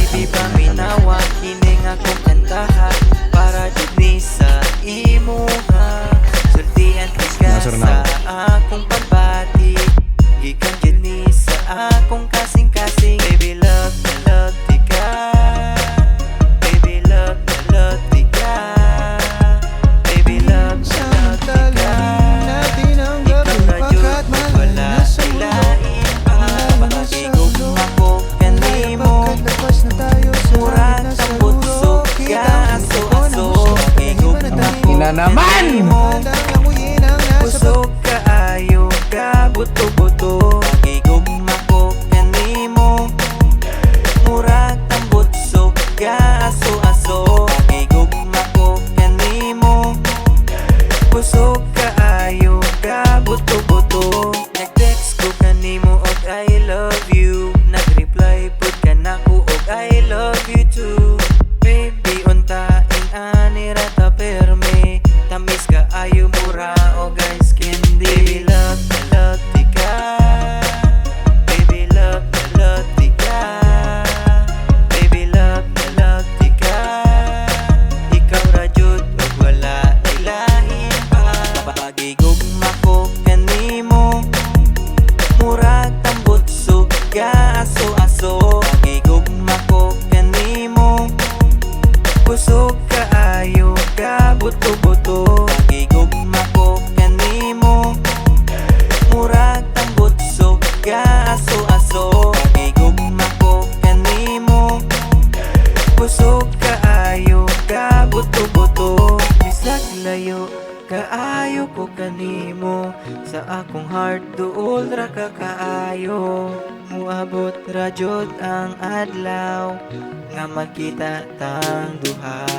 Baby paminawa kining akong kantaha para jud ni sa imuha. Sultian ka sa akong pagbati, gikan jud ni sa akong kasing-kasing. Baby love na love di ka, baby love na love di ka, baby love na love di ka. Ikaw na jud wala ilain pa, pakigog ako kanimo. Murag ang butsog ka aso-aso, pakigog ako kanimo. Busog ka ayo ka buto-buto, pakigog ako kanimo. Murag ang butsog ka aso-aso, pakigog ako kanimo. Busog ka ayo ka buto-buto. Nag-text ko kanimo og I love you, nag-reply pud ka nako og I love you too. Baby untain ani ra ta perme, tamis ka ayo mura o guys candy. Baby love na love di ka, baby love na love di ka, baby love na love di ka. Ikaw ra jud ug wala ilahin pa, pagigog mako kanimo. Murag tambot ka aso-aso, pagigog mako kanimo. Busog ka ayo ka buto-buto, pagigog mako kanimo. Murag tambot ka aso-aso, pagigog mako kanimo. Busog ka ayo ka buto-buto. Bisag layo kaayo ko kanimo, sa akong heart duol ra ka kaayo. Muabot ra jud ang adlaw nga magkita tang duha.